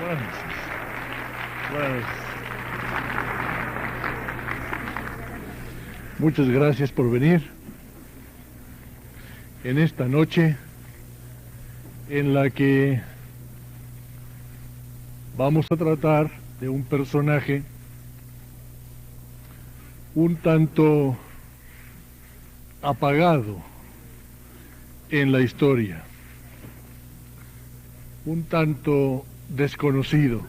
Francis. Pues, muchas gracias por venir en esta noche en la que vamos a tratar de un personaje un tanto apagado en la historia, un tanto desconocido.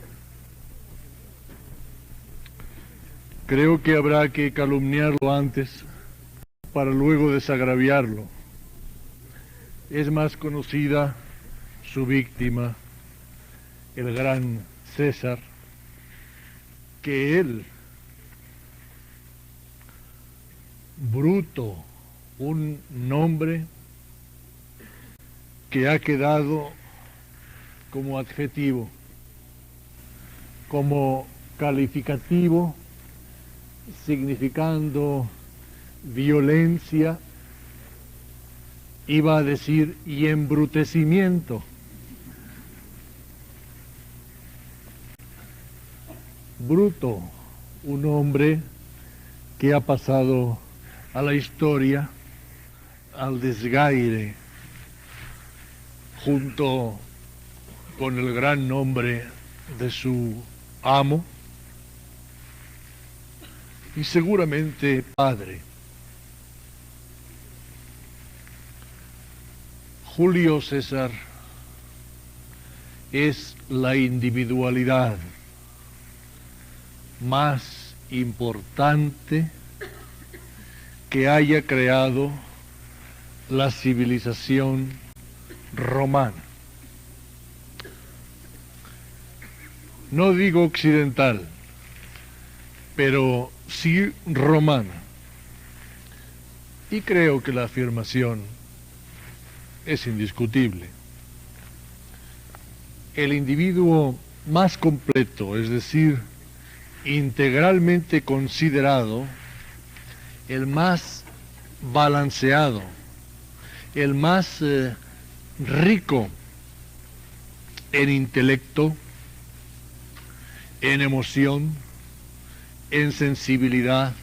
Creo que habrá que calumniarlo antes para luego desagraviarlo. Es más conocida su víctima, el gran César, que él. Bruto, un nombre que ha quedado como adjetivo, como calificativo, significando violencia, iba a decir, y embrutecimiento. Bruto, un hombre que ha pasado a la historia, al desgaire, junto con el gran nombre de su amo y seguramente padre. Julio César es la individualidad más importante que haya creado la civilización romana. No digo occidental, pero sí romana. Y creo que la afirmación es indiscutible. El individuo más completo, es decir, integralmente considerado, el más balanceado, el más rico en intelecto, en emoción, en sensibilidad,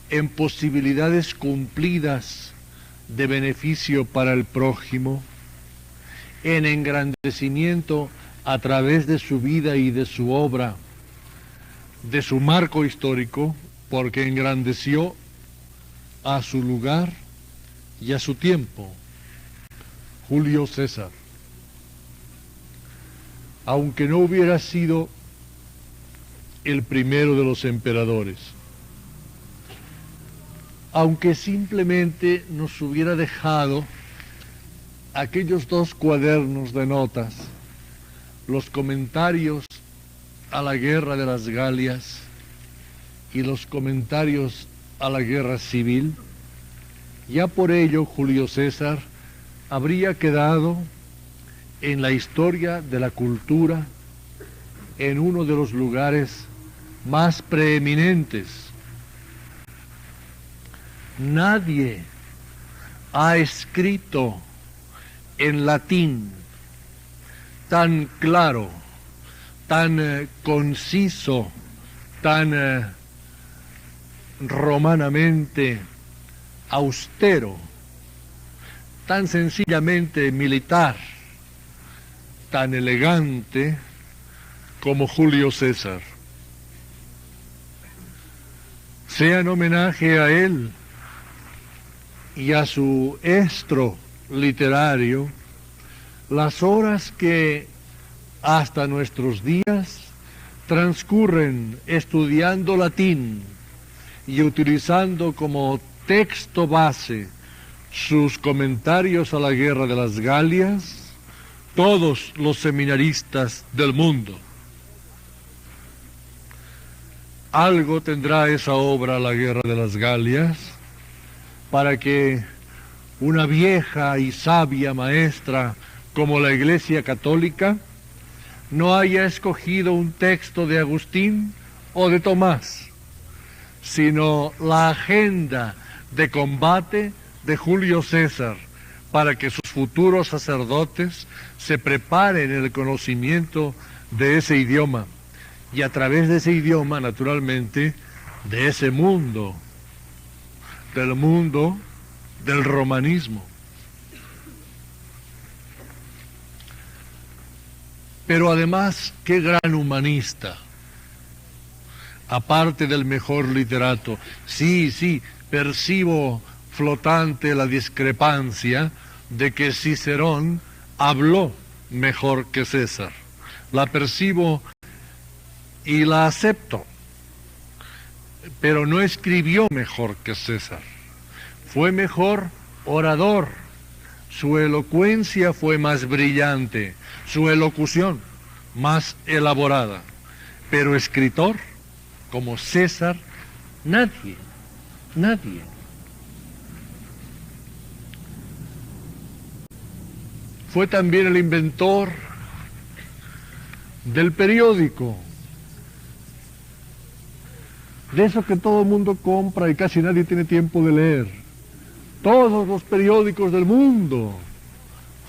en posibilidades cumplidas de beneficio para el prójimo, en engrandecimiento a través de su vida y de su obra, de su marco histórico, porque engrandeció a su lugar y a su tiempo. Julio César, aunque no hubiera sido el primero de los emperadores, aunque simplemente nos hubiera dejado aquellos 2 cuadernos de notas, los comentarios a la guerra de las Galias y los comentarios a la guerra civil, ya por ello Julio César habría quedado en la historia de la cultura en uno de los lugares más preeminentes. Nadie ha escrito en latín tan claro, tan conciso, tan romanamente austero, tan sencillamente militar, tan elegante como Julio César. Sea en homenaje a él y a su estro literario las horas que hasta nuestros días transcurren estudiando latín y utilizando como texto base sus comentarios a la guerra de las Galias, todos los seminaristas del mundo. Algo tendrá esa obra, La guerra de las Galias, para que una vieja y sabia maestra como la Iglesia Católica no haya escogido un texto de Agustín o de Tomás, sino la agenda de combate de Julio César para que sus futuros sacerdotes se preparen en el conocimiento de ese idioma y a través de ese idioma, naturalmente, de ese mundo, del romanismo. Pero además, qué gran humanista, aparte del mejor literato. Sí, percibo flotante la discrepancia de que Cicerón habló mejor que César. La percibo y la acepto, pero no escribió mejor que César. Fue mejor orador, su elocuencia fue más brillante, su elocución más elaborada, pero escritor como César, nadie. Fue también el inventor del periódico, de eso que todo el mundo compra y casi nadie tiene tiempo de leer. Todos los periódicos del mundo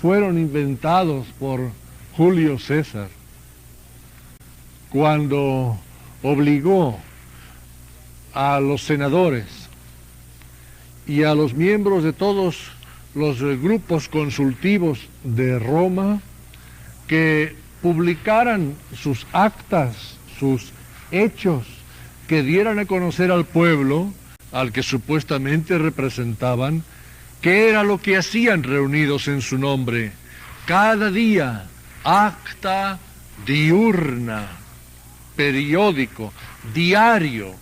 fueron inventados por Julio César, cuando obligó a los senadores y a los miembros de todos los grupos consultivos de Roma que publicaran sus actas, sus hechos, que dieran a conocer al pueblo, al que supuestamente representaban, qué era lo que hacían reunidos en su nombre. Cada día, acta diurna, periódico, diario.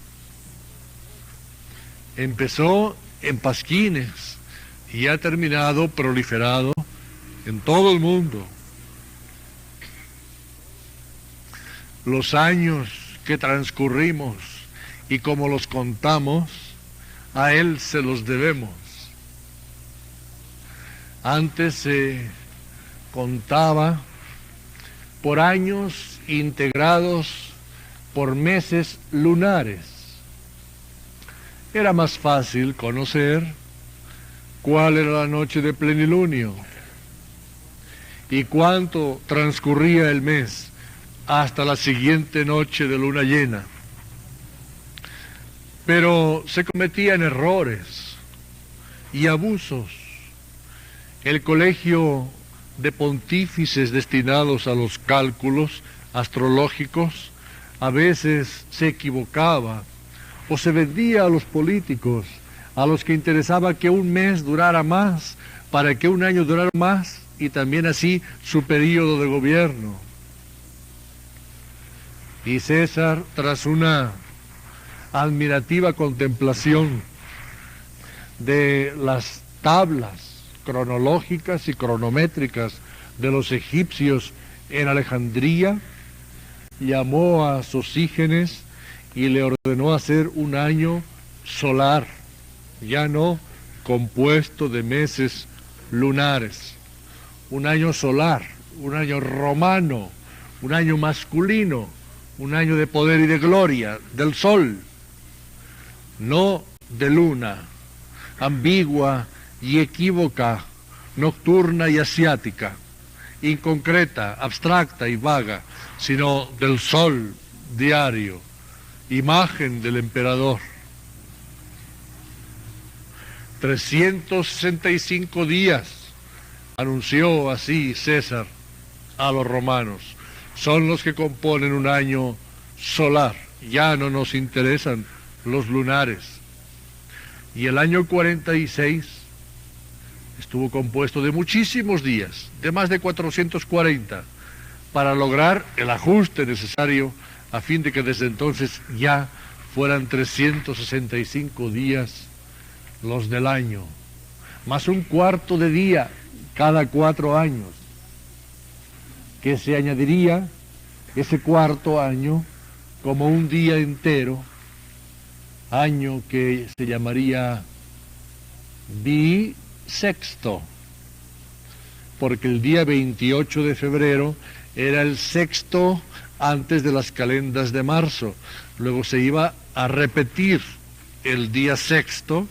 Empezó en pasquines y ha terminado proliferado en todo el mundo. Los años que transcurrimos y como los contamos, a él se los debemos. Antes se contaba por años integrados por meses lunares. Era más fácil conocer cuál era la noche de plenilunio y cuánto transcurría el mes hasta la siguiente noche de luna llena. Pero se cometían errores y abusos. El colegio de pontífices destinados a los cálculos astrológicos a veces se equivocaba o se vendía a los políticos, a los que interesaba que un mes durara más, para que un año durara más, y también así su período de gobierno. Y César, tras una admirativa contemplación de las tablas cronológicas y cronométricas de los egipcios en Alejandría, llamó a Sosígenes y le ordenó hacer un año solar, ya no compuesto de meses lunares, un año solar, un año romano, un año masculino, un año de poder y de gloria, del sol, no de luna, ambigua y equívoca, nocturna y asiática, inconcreta, abstracta y vaga, sino del sol diario, imagen del emperador. 365 días, anunció así César a los romanos, son los que componen un año solar. Ya no nos interesan los lunares. Y el año 46 estuvo compuesto de muchísimos días, de más de 440, para lograr el ajuste necesario a fin de que desde entonces ya fueran 365 días los del año, más un cuarto de día cada 4 años, que se añadiría ese cuarto año como un día entero, año que se llamaría bisexto, porque el día 28 de febrero era el sexto antes de las calendas de marzo, luego se iba a repetir el día sexto,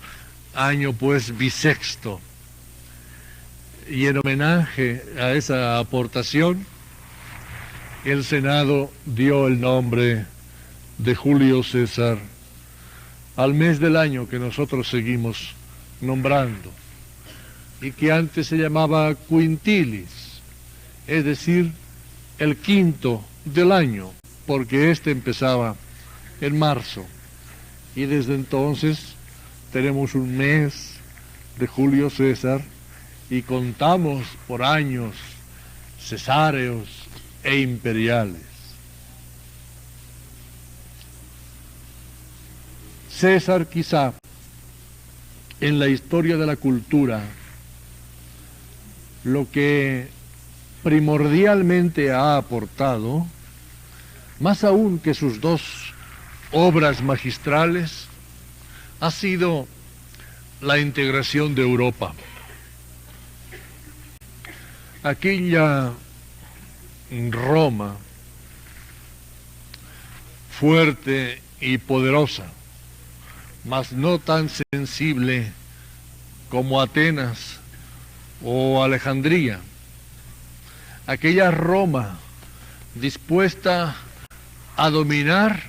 año pues bisexto. Y en homenaje a esa aportación, el Senado dio el nombre de Julio César al mes del año que nosotros seguimos nombrando, y que antes se llamaba Quintilis, es decir, el quinto del año, porque este empezaba en marzo, y desde entonces tenemos un mes de Julio César y contamos por años cesáreos e imperiales. César, quizá en la historia de la cultura, lo que primordialmente ha aportado, más aún que sus dos obras magistrales, ha sido la integración de Europa. Aquella Roma fuerte y poderosa, mas no tan sensible como Atenas o Alejandría. Aquella Roma dispuesta a dominar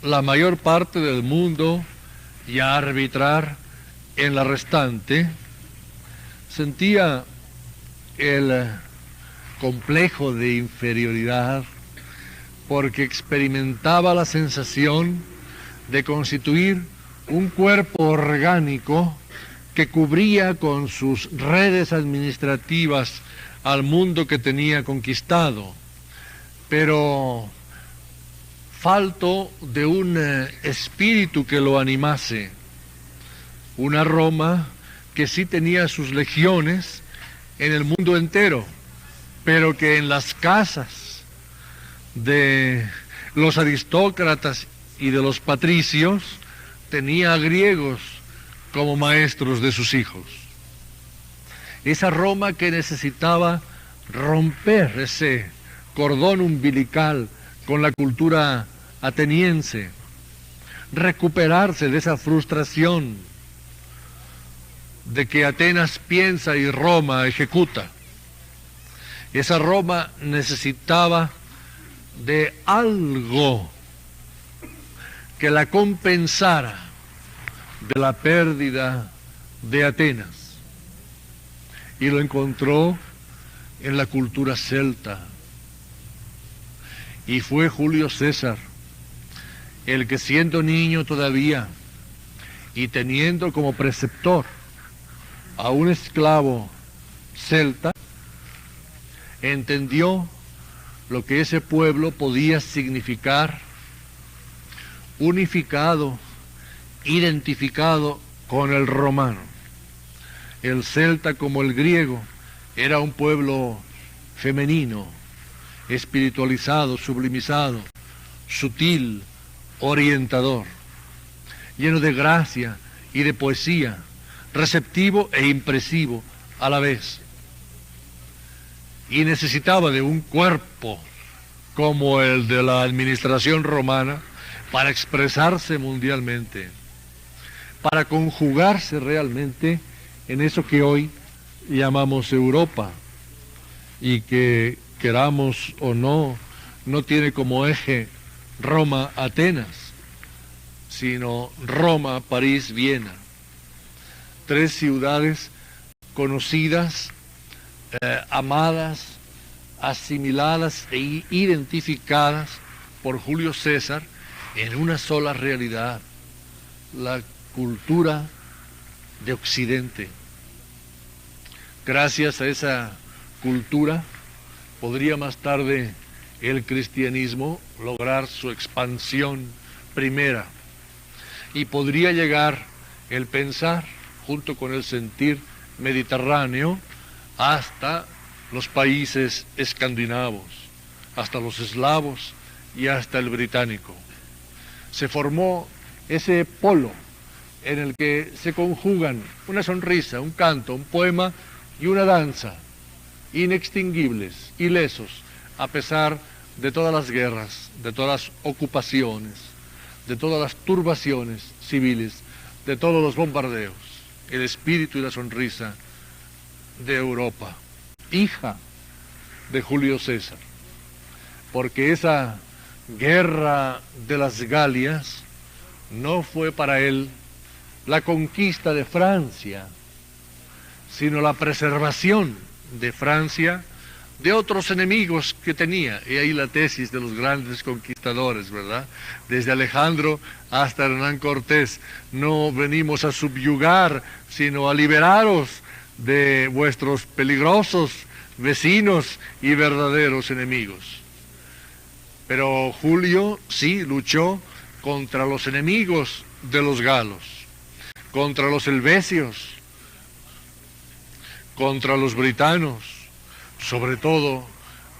la mayor parte del mundo y a arbitrar en la restante, sentía el complejo de inferioridad porque experimentaba la sensación de constituir un cuerpo orgánico que cubría con sus redes administrativas al mundo que tenía conquistado, pero falto de un espíritu que lo animase. Una Roma que sí tenía sus legiones en el mundo entero, pero que en las casas de los aristócratas y de los patricios tenía a griegos como maestros de sus hijos. Esa Roma que necesitaba romper ese cordón umbilical con la cultura ateniense, recuperarse de esa frustración de que Atenas piensa y Roma ejecuta. Esa Roma necesitaba de algo que la compensara de la pérdida de Atenas. Y lo encontró en la cultura celta. Y fue Julio César el que, siendo niño todavía y teniendo como preceptor a un esclavo celta, entendió lo que ese pueblo podía significar, unificado, identificado con el romano. El celta, como el griego, era un pueblo femenino, espiritualizado, sublimizado, sutil, orientador, lleno de gracia y de poesía, receptivo e impresivo a la vez. Y necesitaba de un cuerpo como el de la administración romana para expresarse mundialmente, para conjugarse realmente en eso que hoy llamamos Europa, y que, queramos o no, no tiene como eje Roma-Atenas, sino Roma-París-Viena. Tres ciudades conocidas, amadas, asimiladas e identificadas por Julio César en una sola realidad: la cultura de Occidente. Gracias a esa cultura podría más tarde el cristianismo lograr su expansión primera, y podría llegar el pensar, junto con el sentir mediterráneo, hasta los países escandinavos, hasta los eslavos y hasta el británico. Se formó ese polo en el que se conjugan una sonrisa, un canto, un poema y una danza, inextinguibles, ilesos, a pesar de todas las guerras, de todas las ocupaciones, de todas las turbaciones civiles, de todos los bombardeos. El espíritu y la sonrisa de Europa, hija de Julio César, porque esa guerra de las Galias no fue para él la conquista de Francia, sino la preservación de Francia de otros enemigos que tenía. Y ahí la tesis de los grandes conquistadores, ¿verdad? Desde Alejandro hasta Hernán Cortés, no venimos a subyugar, sino a liberaros de vuestros peligrosos vecinos y verdaderos enemigos. Pero Julio sí luchó contra los enemigos de los galos, contra los helvecios, contra los britanos, sobre todo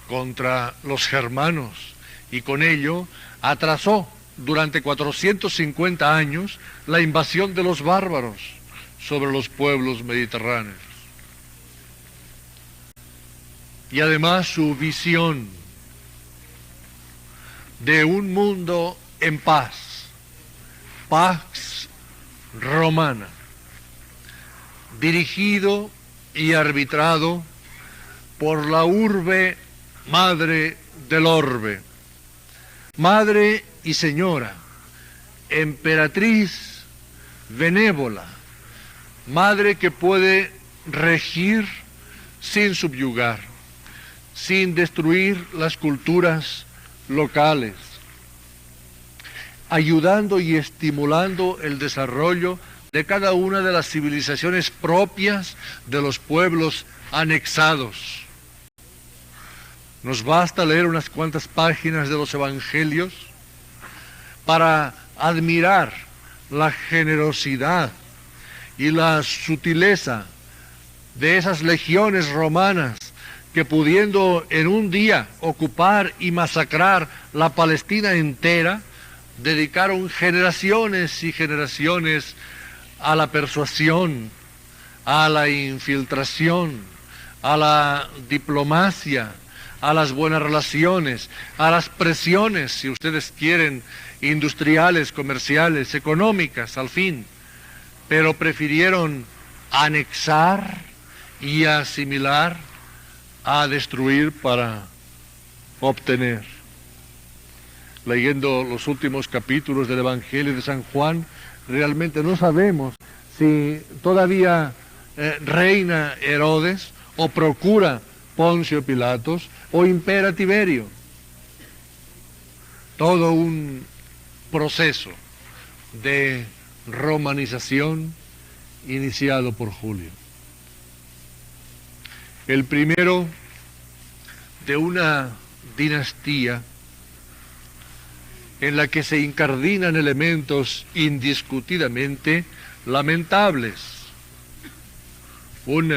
contra los germanos, y con ello atrasó durante 450 años la invasión de los bárbaros sobre los pueblos mediterráneos. Y además su visión de un mundo en paz, Pax Romana, dirigido y arbitrado por la urbe madre del orbe, madre y señora, emperatriz benévola, madre que puede regir sin subyugar, sin destruir las culturas locales, ayudando y estimulando el desarrollo de cada una de las civilizaciones propias de los pueblos anexados. Nos basta leer unas cuantas páginas de los Evangelios para admirar la generosidad y la sutileza de esas legiones romanas que, pudiendo en un día ocupar y masacrar la Palestina entera, dedicaron generaciones y generaciones a la persuasión, a la infiltración, a la diplomacia, a las buenas relaciones, a las presiones, si ustedes quieren, industriales, comerciales, económicas, al fin, pero prefirieron anexar y asimilar a destruir para obtener. Leyendo los últimos capítulos del Evangelio de San Juan, realmente no sabemos si todavía reina Herodes o procura Poncio Pilatos o impera Tiberio. Todo un proceso de romanización iniciado por Julio. El primero de una dinastía en la que se incardinan elementos indiscutidamente lamentables. Un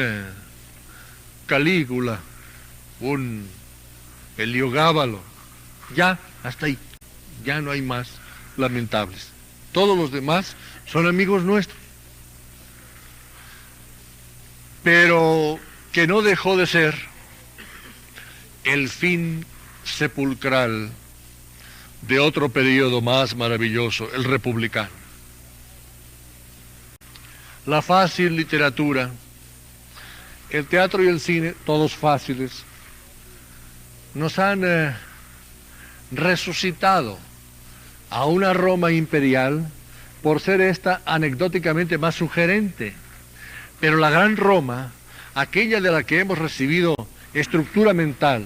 Calígula, un Heliogábalo, ya hasta ahí, ya no hay más lamentables. Todos los demás son amigos nuestros. Pero que no dejó de ser el fin sepulcral de otro periodo más maravilloso, el republicano. La fácil literatura, el teatro y el cine, todos fáciles, nos han resucitado a una Roma imperial por ser esta anecdóticamente más sugerente. Pero la gran Roma, aquella de la que hemos recibido estructura mental,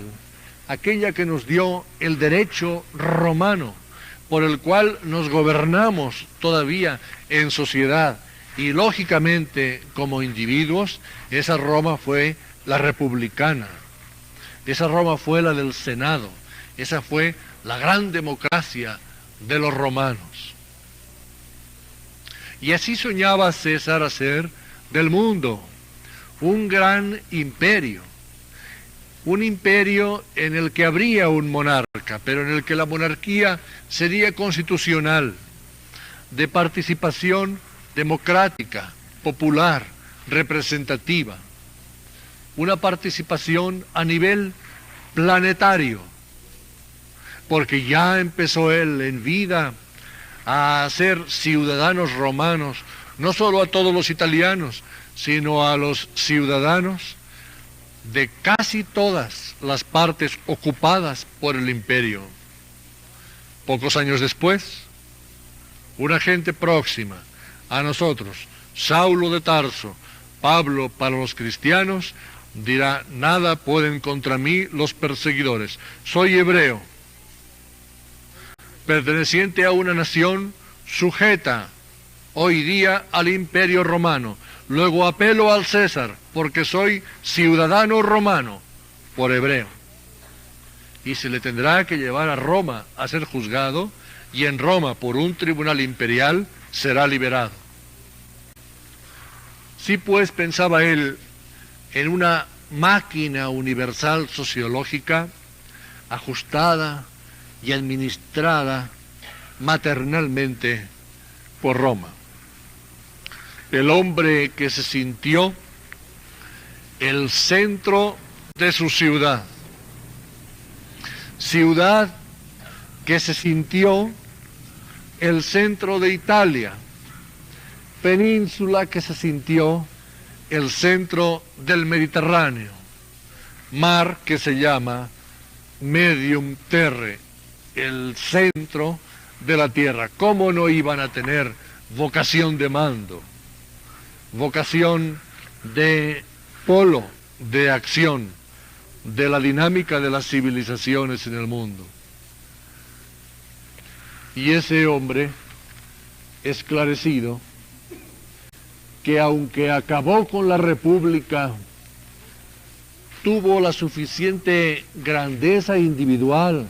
aquella que nos dio el derecho romano, por el cual nos gobernamos todavía en sociedad y lógicamente como individuos, esa Roma fue la republicana, esa Roma fue la del Senado, esa fue la gran democracia de los romanos. Y así soñaba César hacer del mundo un gran imperio, un imperio en el que habría un monarca, pero en el que la monarquía sería constitucional, de participación democrática, popular, representativa, una participación a nivel planetario, porque ya empezó él en vida a hacer ciudadanos romanos, no solo a todos los italianos, sino a los ciudadanos de casi todas las partes ocupadas por el imperio. Pocos años después, una gente próxima a nosotros, Saulo de Tarso, Pablo para los cristianos, dirá: nada pueden contra mí los perseguidores. Soy hebreo, perteneciente a una nación sujeta hoy día al imperio romano. Luego apelo al César, porque soy ciudadano romano por hebreo. Y se le tendrá que llevar a Roma a ser juzgado, y en Roma, por un tribunal imperial, será liberado. Sí, pues, pensaba él en una máquina universal sociológica ajustada y administrada maternalmente por Roma. El hombre que se sintió el centro de su ciudad, ciudad que se sintió el centro de Italia, península que se sintió el centro del Mediterráneo, mar que se llama Medium Terre, el centro de la tierra. ¿Cómo no iban a tener vocación de mando, vocación de polo de acción de la dinámica de las civilizaciones en el mundo? Y ese hombre esclarecido, que aunque acabó con la República, tuvo la suficiente grandeza individual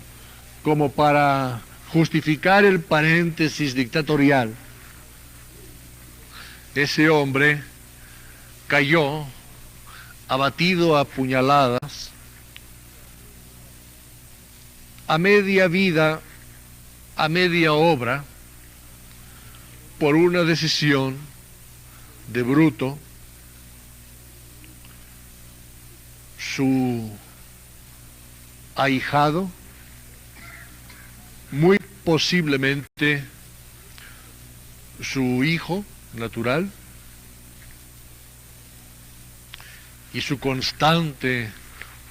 como para justificar el paréntesis dictatorial, ese hombre cayó abatido a puñaladas, a media vida, a media obra, por una decisión de Bruto, su ahijado, muy posiblemente su hijo natural, y su constante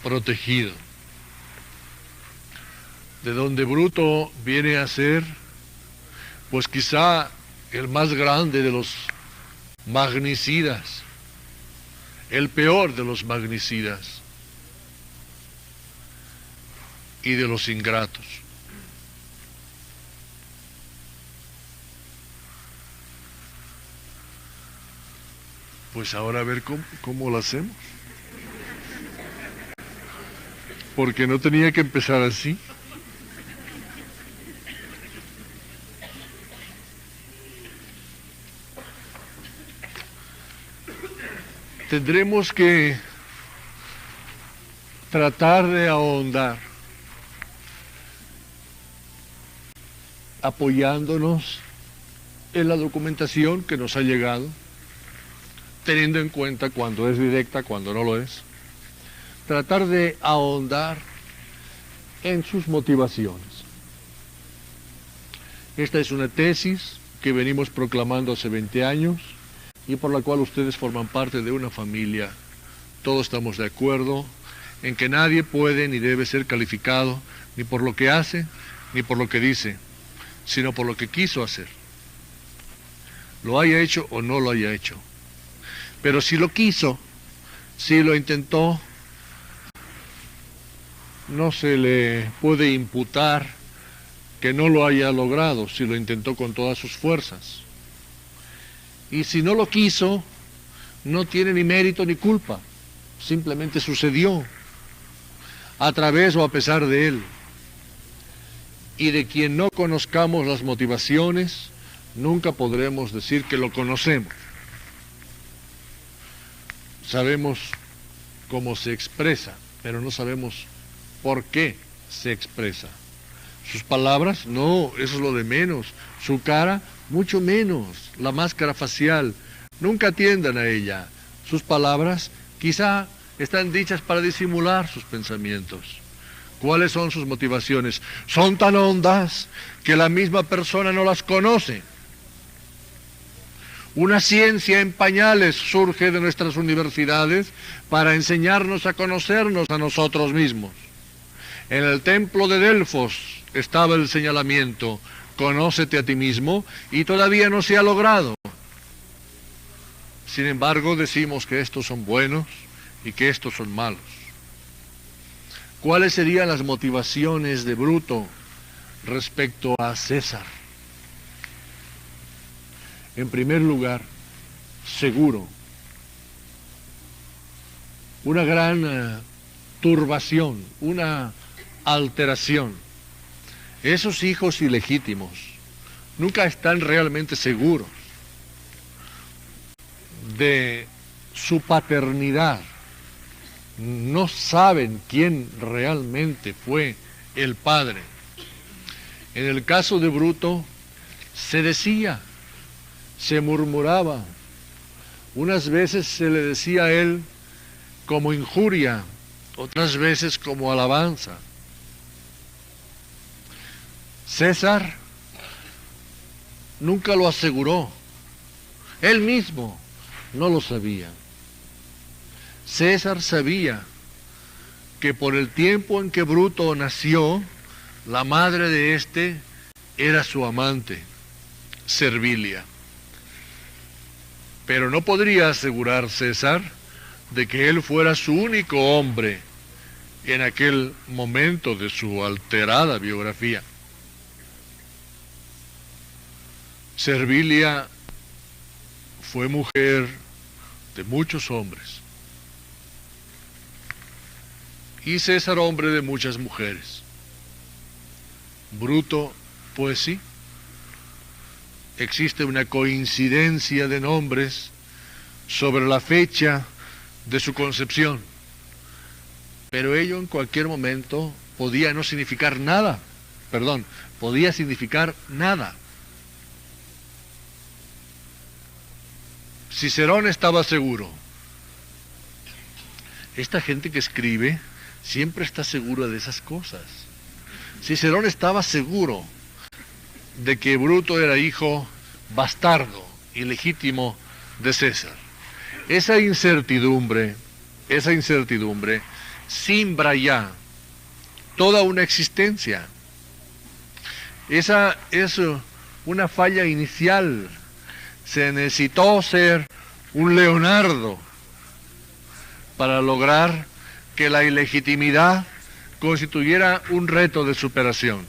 protegido, de donde Bruto viene a ser, pues quizá el más grande de los magnicidas, el peor de los magnicidas y de los ingratos. Pues ahora a ver cómo lo hacemos. Porque no tenía que empezar así. Tendremos que tratar de ahondar, apoyándonos en la documentación que nos ha llegado, teniendo en cuenta cuando es directa, cuando no lo es, tratar de ahondar en sus motivaciones. Esta es una tesis que venimos proclamando hace 20 años y por la cual ustedes forman parte de una familia. Todos estamos de acuerdo en que nadie puede ni debe ser calificado ni por lo que hace ni por lo que dice, sino por lo que quiso hacer, lo haya hecho o no lo haya hecho. Pero si lo quiso, si lo intentó, no se le puede imputar que no lo haya logrado si lo intentó con todas sus fuerzas. Y si no lo quiso, no tiene ni mérito ni culpa, simplemente sucedió a través o a pesar de él. Y de quien no conozcamos las motivaciones, nunca podremos decir que lo conocemos. Sabemos cómo se expresa, pero no sabemos por qué se expresa. Sus palabras, no, eso es lo de menos. Su cara, mucho menos. La máscara facial, nunca atiendan a ella. Sus palabras quizá están dichas para disimular sus pensamientos. ¿Cuáles son sus motivaciones? Son tan hondas que la misma persona no las conoce. Una ciencia en pañales surge de nuestras universidades para enseñarnos a conocernos a nosotros mismos. En el templo de Delfos estaba el señalamiento, conócete a ti mismo, y todavía no se ha logrado. Sin embargo, decimos que estos son buenos y que estos son malos. ¿Cuáles serían las motivaciones de Bruto respecto a César? En primer lugar, seguro, una gran turbación, una alteración. Esos hijos ilegítimos nunca están realmente seguros de su paternidad. No saben quién realmente fue el padre. En el caso de Bruto, se decía, se murmuraba, unas veces se le decía a él como injuria, otras veces como alabanza. César nunca lo aseguró, él mismo no lo sabía. César sabía que por el tiempo en que Bruto nació, la madre de éste era su amante, Servilia. Pero no podría asegurar César de que él fuera su único hombre en aquel momento de su alterada biografía. Servilia fue mujer de muchos hombres y César hombre de muchas mujeres. Bruto, pues sí, existe una coincidencia de nombres sobre la fecha de su concepción, pero ello en cualquier momento podía no significar nada, podía significar nada. Cicerón estaba seguro. Esta gente que escribe siempre está segura de esas cosas. Cicerón estaba seguro de que Bruto era hijo bastardo, ilegítimo de César. Esa incertidumbre simbra ya toda una existencia. Esa es una falla inicial. Se necesitó ser un Leonardo para lograr que la ilegitimidad constituyera un reto de superación.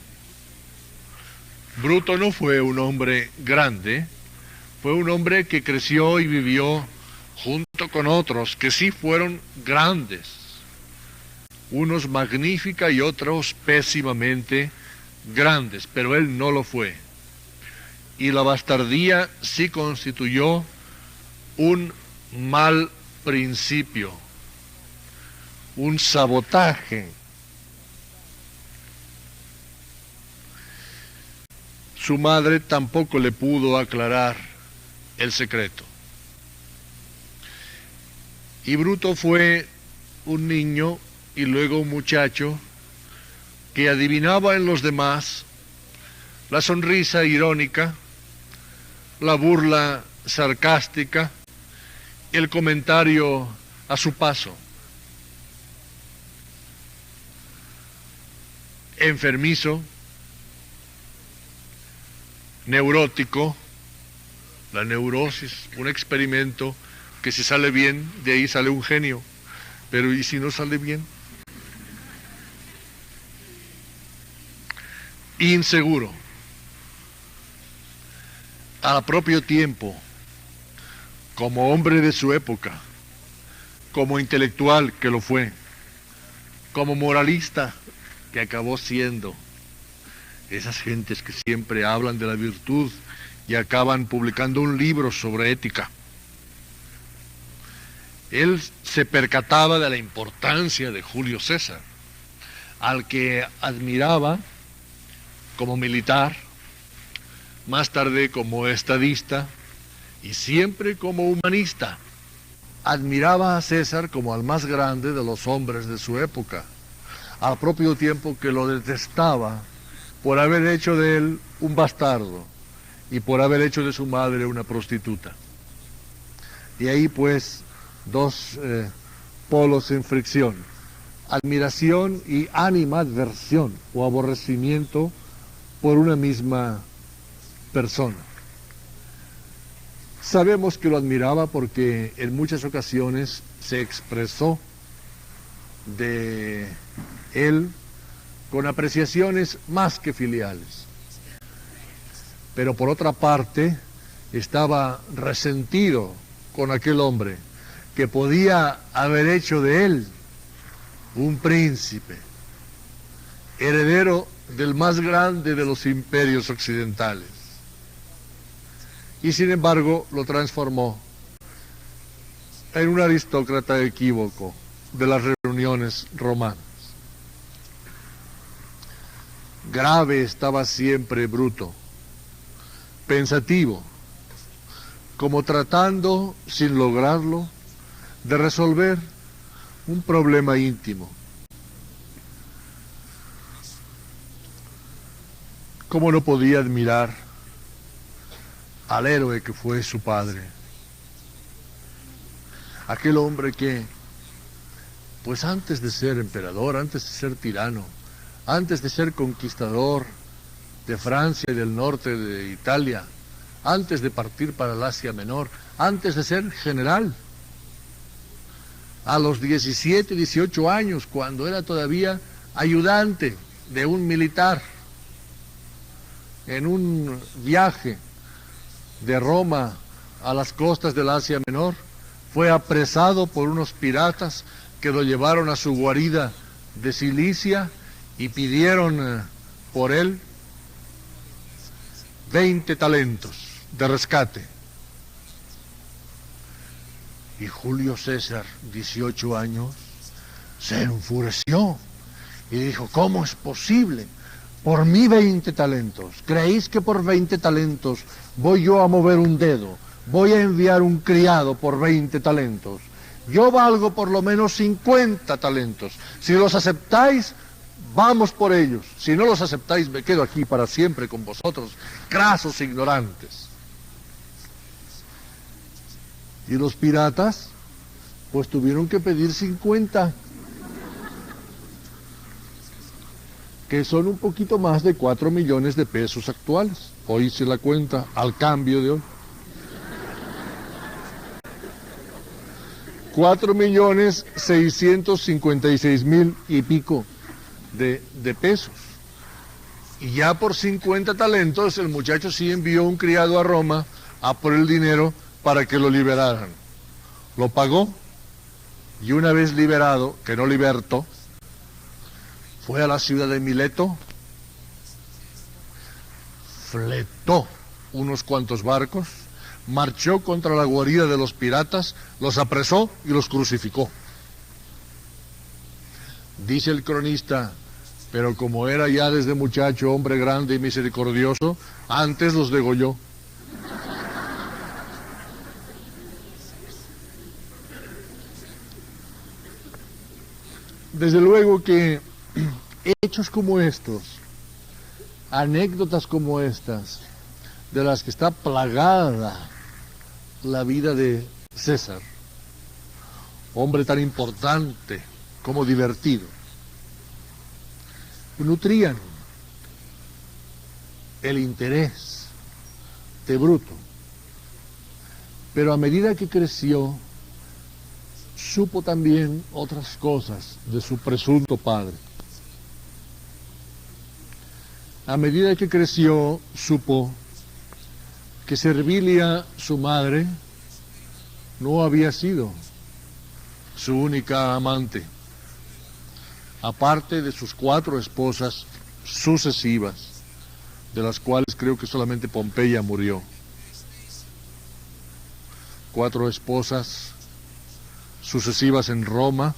Bruto no fue un hombre grande, fue un hombre que creció y vivió junto con otros que sí fueron grandes, unos magnífica y otros pésimamente grandes, pero él no lo fue. Y la bastardía sí constituyó un mal principio, un sabotaje. Su madre tampoco le pudo aclarar el secreto. Y Bruto fue un niño y luego un muchacho que adivinaba en los demás la sonrisa irónica, la burla sarcástica, el comentario a su paso. Enfermizo, neurótico, la neurosis, un experimento que si sale bien, de ahí sale un genio, pero ¿y si no sale bien? Inseguro. Al propio tiempo, como hombre de su época, como intelectual que lo fue, como moralista que acabó siendo, esas gentes que siempre hablan de la virtud y acaban publicando un libro sobre ética. Él se percataba de la importancia de Julio César, al que admiraba como militar, más tarde como estadista y siempre como humanista. Admiraba a César como al más grande de los hombres de su época, al propio tiempo que lo detestaba por haber hecho de él un bastardo y por haber hecho de su madre una prostituta. Y ahí pues dos polos en fricción: admiración y animadversión o aborrecimiento por una misma persona. Sabemos que lo admiraba porque en muchas ocasiones se expresó de él con apreciaciones más que filiales. Pero por otra parte, estaba resentido con aquel hombre que podía haber hecho de él un príncipe, heredero del más grande de los imperios occidentales. Y sin embargo lo transformó en un aristócrata equívoco de las reuniones romanas. Grave estaba siempre Bruto, pensativo, como tratando, sin lograrlo, de resolver un problema íntimo. ¿Cómo no podía admirar al héroe que fue su padre? Aquel hombre que, pues antes de ser emperador, antes de ser tirano, antes de ser conquistador de Francia y del norte de Italia, antes de partir para el Asia Menor, antes de ser general, a los 17, 18 años, cuando era todavía ayudante de un militar, en un viaje de Roma a las costas del Asia Menor, fue apresado por unos piratas que lo llevaron a su guarida de Cilicia y pidieron por él 20 talentos de rescate. Y Julio César, 18 años, se enfureció y dijo: ¿cómo es posible? Por mí 20 talentos. ¿Creéis que por 20 talentos voy yo a mover un dedo? Voy a enviar un criado por 20 talentos. Yo valgo por lo menos 50 talentos. Si los aceptáis, vamos por ellos. Si no los aceptáis, me quedo aquí para siempre con vosotros, crasos ignorantes. Y los piratas, pues tuvieron que pedir 50, que son un poquito más de 4 millones de pesos actuales. Hoy hice la cuenta al cambio de hoy. 4.656.000 y pico de pesos. Y ya por 50 talentos el muchacho sí envió un criado a Roma a por el dinero para que lo liberaran. Lo pagó y una vez liberado, que no libertó, fue a la ciudad de Mileto, fletó unos cuantos barcos, marchó contra la guarida de los piratas, los apresó y los crucificó. Dice el cronista: pero como era ya desde muchacho hombre grande y misericordioso, antes los degolló. Desde luego que hechos como estos, anécdotas como estas, de las que está plagada la vida de César, hombre tan importante como divertido, nutrían el interés de Bruto. Pero a medida que creció, supo también otras cosas de su presunto padre. A medida que creció, supo que Servilia, su madre, no había sido su única amante, aparte de sus 4 esposas sucesivas, de las cuales creo que solamente Pompeya murió. 4 esposas sucesivas en Roma,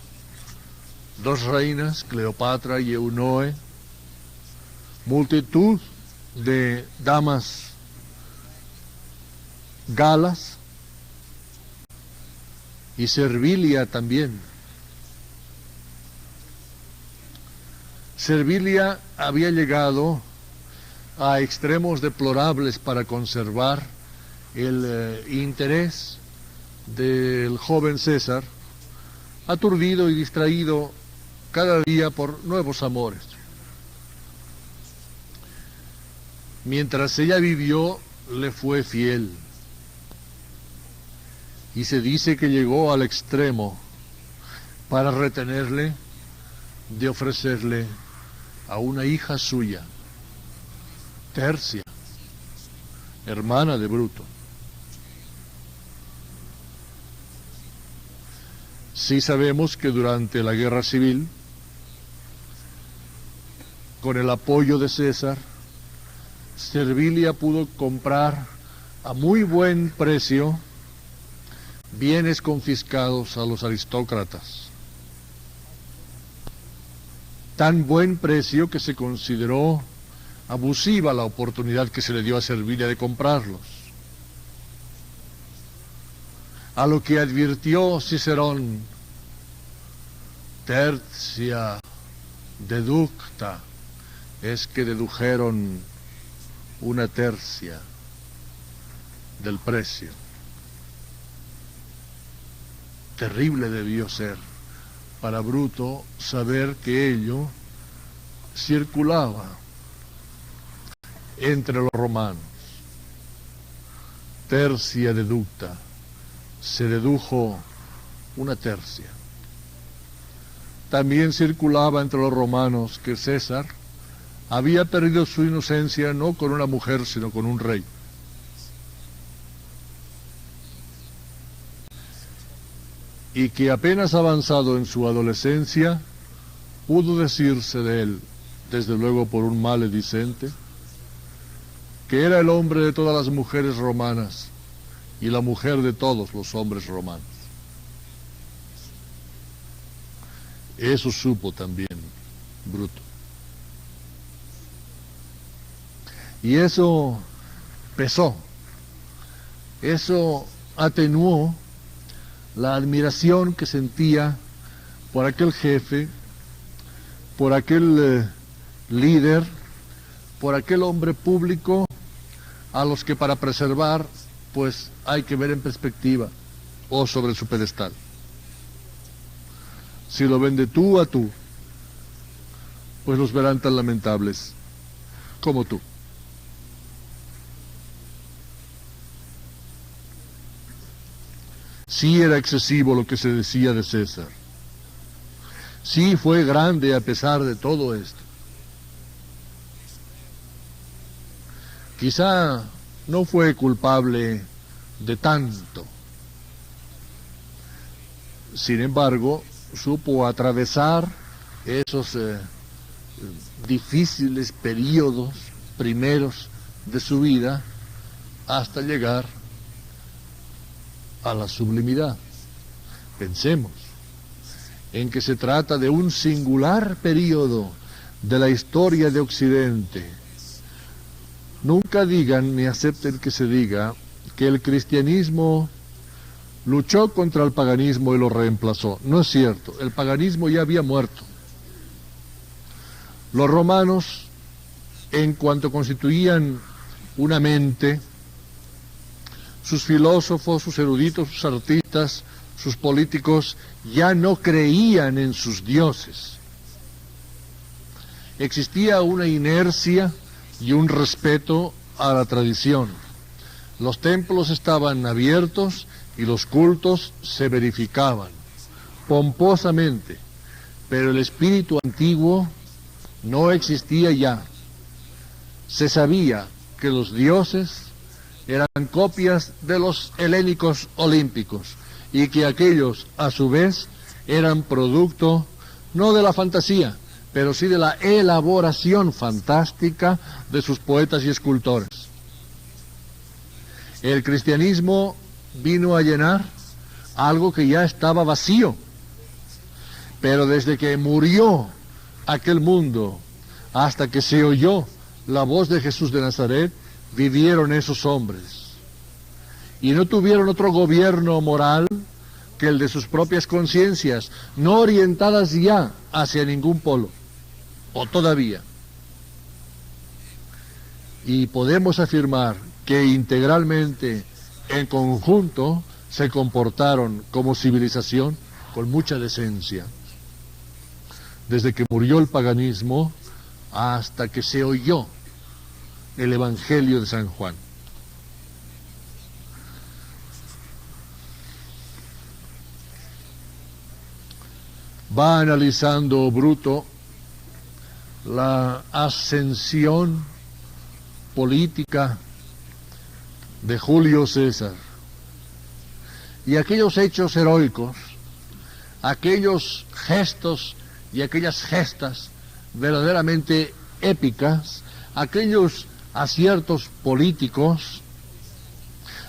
2 reinas, Cleopatra y Eunoe, multitud de damas galas y Servilia también. Servilia había llegado a extremos deplorables para conservar el interés del joven César, aturdido y distraído cada día por nuevos amores. Mientras ella vivió, le fue fiel. Y se dice que llegó al extremo para retenerle de ofrecerle a una hija suya, Tercia, hermana de Bruto. Sí sabemos que durante la guerra civil, con el apoyo de César, Servilia pudo comprar a muy buen precio bienes confiscados a los aristócratas. Tan buen precio que se consideró abusiva la oportunidad que se le dio a Servilia de comprarlos. A lo que advirtió Cicerón: tertia deducta, es que dedujeron una tercia del precio. Terrible debió ser para Bruto saber que ello circulaba entre los romanos. Tercia deducta, se dedujo una tercia. También circulaba entre los romanos que César había perdido su inocencia no con una mujer, sino con un rey. Y que apenas avanzado en su adolescencia, pudo decirse de él, desde luego por un maledicente, que era el hombre de todas las mujeres romanas y la mujer de todos los hombres romanos. Eso supo también Bruto. Y eso pesó, eso atenuó la admiración que sentía por aquel jefe, por aquel líder, por aquel hombre público a los que para preservar pues hay que ver en perspectiva o sobre su pedestal. Si lo ven de tú a tú, pues los verán tan lamentables como tú. Sí era excesivo lo que se decía de César. Sí fue grande a pesar de todo esto. Quizá no fue culpable de tanto. Sin embargo, supo atravesar esos difíciles periodos primeros de su vida hasta llegar a la sublimidad. Pensemos en que se trata de un singular periodo de la historia de Occidente. Nunca digan ni acepten que se diga que el cristianismo luchó contra el paganismo y lo reemplazó. No es cierto, el paganismo ya había muerto. Los romanos, en cuanto constituían una mente, sus filósofos, sus eruditos, sus artistas, sus políticos, ya no creían en sus dioses. Existía una inercia y un respeto a la tradición. Los templos estaban abiertos y los cultos se verificaban pomposamente, pero el espíritu antiguo no existía ya. Se sabía que los dioses eran copias de los helénicos olímpicos y que aquellos, a su vez, eran producto no de la fantasía, pero sí de la elaboración fantástica de sus poetas y escultores. El cristianismo vino a llenar algo que ya estaba vacío, pero desde que murió aquel mundo hasta que se oyó la voz de Jesús de Nazaret, vivieron esos hombres y no tuvieron otro gobierno moral que el de sus propias conciencias, no orientadas ya hacia ningún polo, o todavía. Y podemos afirmar que integralmente, en conjunto, se comportaron como civilización con mucha decencia. Desde que murió el paganismo hasta que se oyó el Evangelio de San Juan. Va analizando Bruto la ascensión política de Julio César y aquellos hechos heroicos, aquellos gestos y aquellas gestas verdaderamente épicas, aquellos aciertos políticos,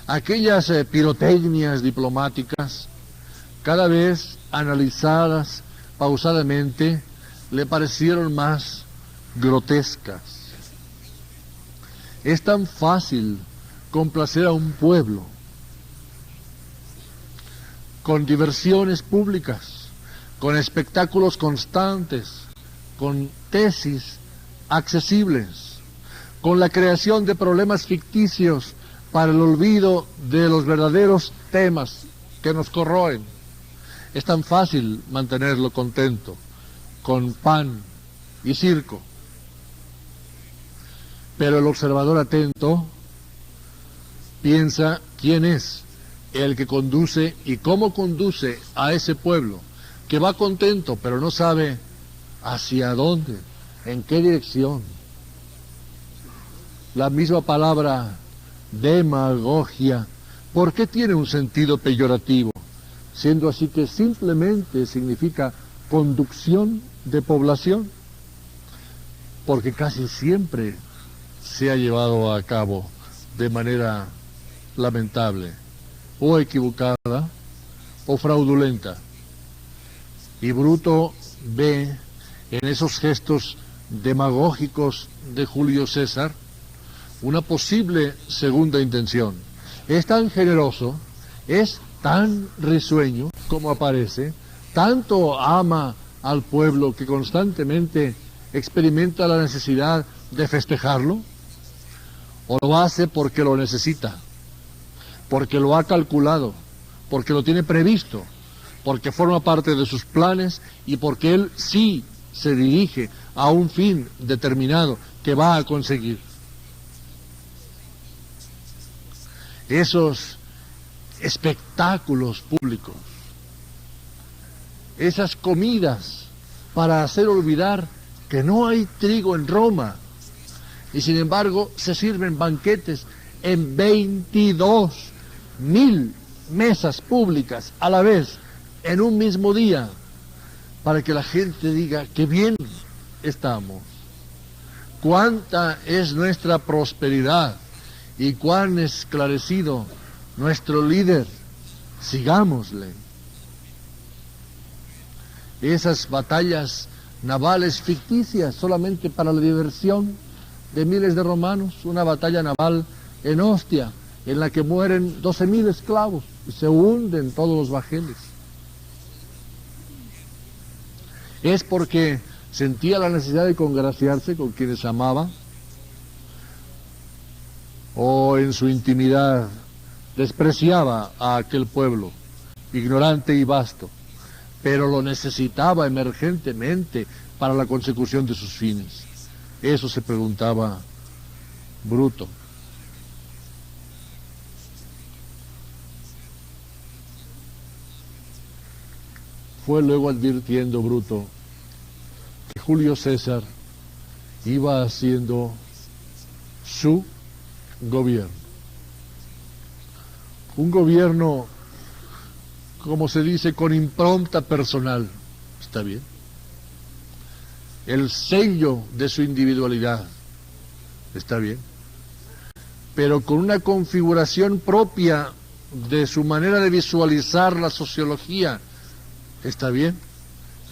aquellas pirotecnias diplomáticas, cada vez analizadas pausadamente, le parecieron más grotescas. Es tan fácil complacer a un pueblo con diversiones públicas, con espectáculos constantes, con tesis accesibles, con la creación de problemas ficticios para el olvido de los verdaderos temas que nos corroen. Es tan fácil mantenerlo contento con pan y circo. Pero el observador atento piensa quién es el que conduce y cómo conduce a ese pueblo, que va contento pero no sabe hacia dónde, en qué dirección. La misma palabra demagogia, ¿por qué tiene un sentido peyorativo? Siendo así que simplemente significa conducción de población, porque casi siempre se ha llevado a cabo de manera lamentable, o equivocada, o fraudulenta. Y Bruto ve en esos gestos demagógicos de Julio César una posible segunda intención. Es tan generoso, es tan risueño como aparece, tanto ama al pueblo que constantemente experimenta la necesidad de festejarlo, o lo hace porque lo necesita, porque lo ha calculado, porque lo tiene previsto, porque forma parte de sus planes y porque él sí se dirige a un fin determinado que va a conseguir. Esos espectáculos públicos, esas comidas para hacer olvidar que no hay trigo en Roma, y sin embargo se sirven banquetes en 22.000 mesas públicas a la vez, en un mismo día, para que la gente diga que bien estamos, cuánta es nuestra prosperidad y cuán esclarecido nuestro líder, sigámosle. Esas batallas navales ficticias solamente para la diversión de miles de romanos, una batalla naval en Ostia, en la que mueren 12.000 esclavos y se hunden todos los bajeles. Es porque sentía la necesidad de congraciarse con quienes amaba, o en su intimidad despreciaba a aquel pueblo, ignorante y vasto, pero lo necesitaba emergentemente para la consecución de sus fines. Eso se preguntaba Bruto. Fue luego advirtiendo Bruto que Julio César iba haciendo su gobierno. Un gobierno, como se dice, con impronta personal. ¿Está bien? El sello de su individualidad. ¿Está bien? Pero con una configuración propia de su manera de visualizar la sociología. ¿Está bien?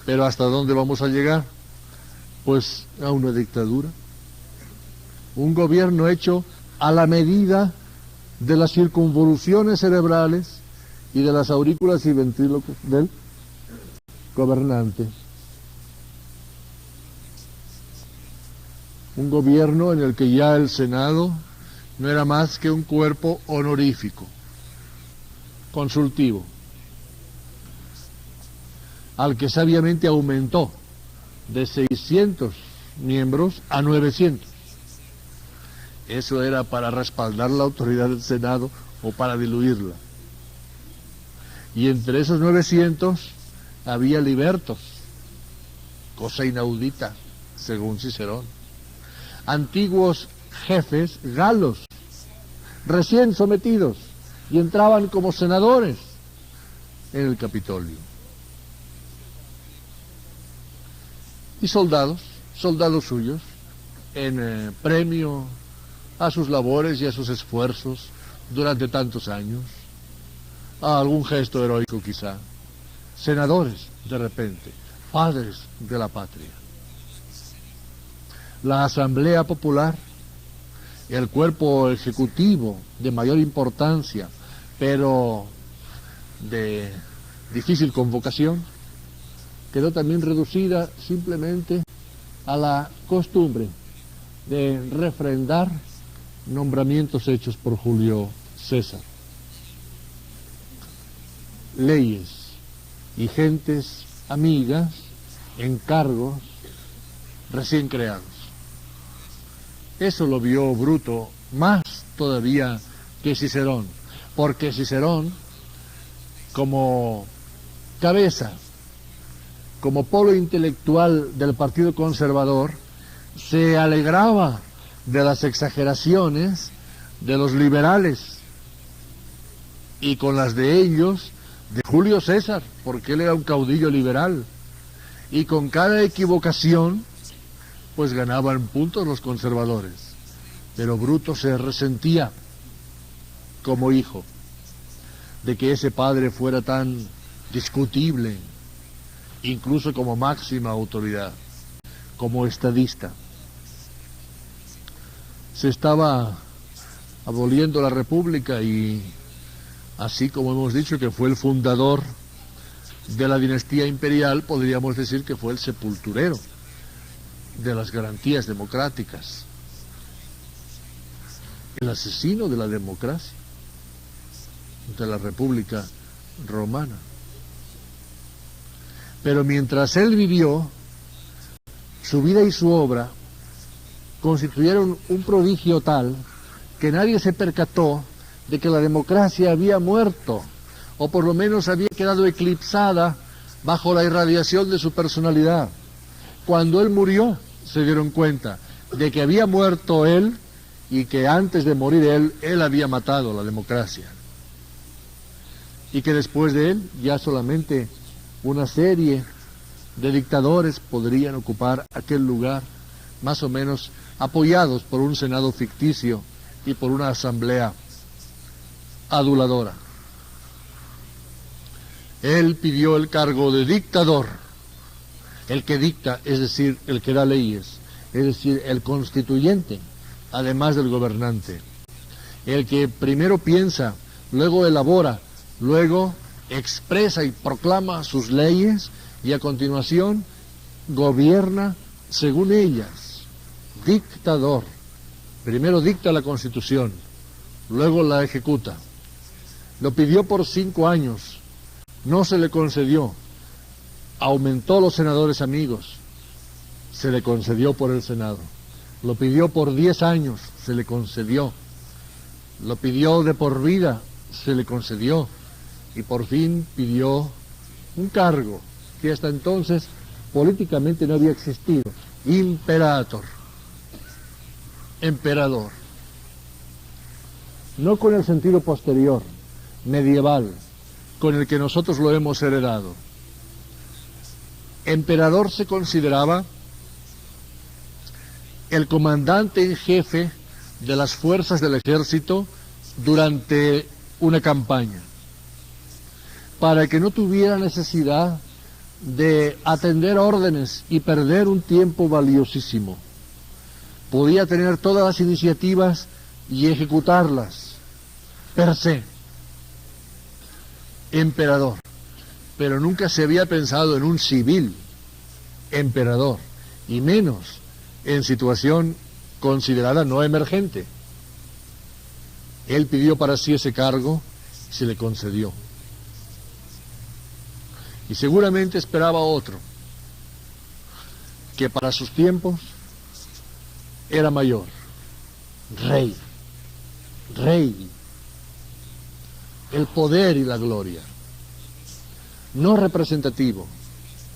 Pero ¿hasta dónde vamos a llegar? Pues a una dictadura. Un gobierno hecho a la medida de las circunvoluciones cerebrales y de las aurículas y ventrílocos del gobernante. Un gobierno en el que ya el Senado no era más que un cuerpo honorífico. consultivo, al que sabiamente aumentó de 600 miembros a 900. Eso era para respaldar la autoridad del Senado o para diluirla. Y entre esos 900 había libertos, cosa inaudita, según Cicerón. Antiguos jefes galos, recién sometidos, y entraban como senadores en el Capitolio. Y soldados suyos, en premio a sus labores y a sus esfuerzos durante tantos años, a algún gesto heroico quizá, senadores de repente, padres de la patria. La Asamblea Popular, el cuerpo ejecutivo de mayor importancia, pero de difícil convocación, quedó también reducida simplemente a la costumbre de refrendar nombramientos hechos por Julio César. Leyes y gentes amigas, encargos recién creados. Eso lo vio Bruto más todavía que Cicerón, porque Cicerón, como cabeza, como polo intelectual del Partido Conservador, se alegraba de las exageraciones de los liberales y con las de ellos de Julio César, porque él era un caudillo liberal, y con cada equivocación pues ganaban puntos los conservadores. Pero Bruto se resentía como hijo de que ese padre fuera tan discutible, incluso como máxima autoridad, como estadista. Se estaba aboliendo la República y, así como hemos dicho que fue el fundador de la dinastía imperial, podríamos decir que fue el sepulturero de las garantías democráticas, el asesino de la democracia, de la República Romana. Pero mientras él vivió, su vida y su obra constituyeron un prodigio tal que nadie se percató de que la democracia había muerto, o por lo menos había quedado eclipsada bajo la irradiación de su personalidad. Cuando él murió, se dieron cuenta de que había muerto él y que antes de morir él había matado la democracia. Y que después de él ya solamente una serie de dictadores podrían ocupar aquel lugar, más o menos apoyados por un Senado ficticio y por una asamblea aduladora. Él pidió el cargo de dictador, el que dicta, es decir, el que da leyes, es decir, el constituyente, además del gobernante, el que primero piensa, luego elabora, luego expresa y proclama sus leyes y a continuación gobierna según ellas. Dictador. Primero dicta la Constitución, luego la ejecuta. Lo pidió por 5 años, no se le concedió. Aumentó los senadores amigos, se le concedió por el Senado. Lo pidió por 10 años, se le concedió. Lo pidió de por vida, se le concedió. Y por fin pidió un cargo que hasta entonces políticamente no había existido: imperator, emperador. No con el sentido posterior, medieval, con el que nosotros lo hemos heredado. Emperador se consideraba el comandante en jefe de las fuerzas del ejército durante una campaña, para que no tuviera necesidad de atender órdenes y perder un tiempo valiosísimo. Podía tener todas las iniciativas y ejecutarlas per se. Emperador. Pero nunca se había pensado en un civil emperador, y menos en situación considerada no emergente. Él pidió para sí ese cargo se le concedió. Y seguramente esperaba otro, que para sus tiempos era mayor. Rey, rey, el poder y la gloria, no representativo,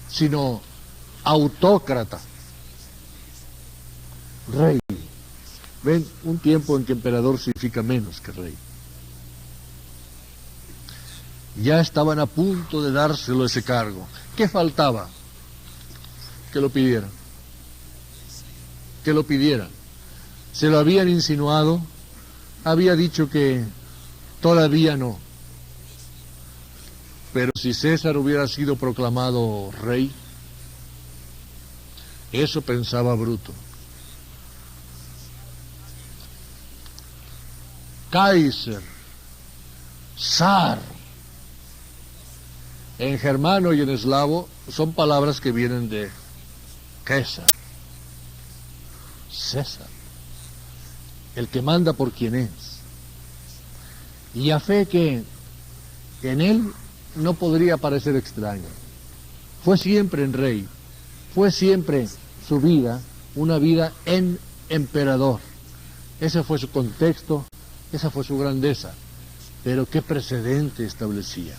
sino autócrata, rey. Ven, un tiempo en que emperador significa menos que rey. Ya estaban a punto de dárselo ese cargo. ¿Qué faltaba? Que lo pidieran. Que lo pidieran. Se lo habían insinuado, había dicho que todavía no. Pero si César hubiera sido proclamado rey, eso pensaba Bruto. Kaiser, zar, en germano y en eslavo son palabras que vienen de César, César, el que manda por quien es. Y a fe que en él no podría parecer extraño. Fue siempre en rey, fue siempre su vida, una vida en emperador. Ese fue su contexto, esa fue su grandeza. Pero ¿qué precedente establecía?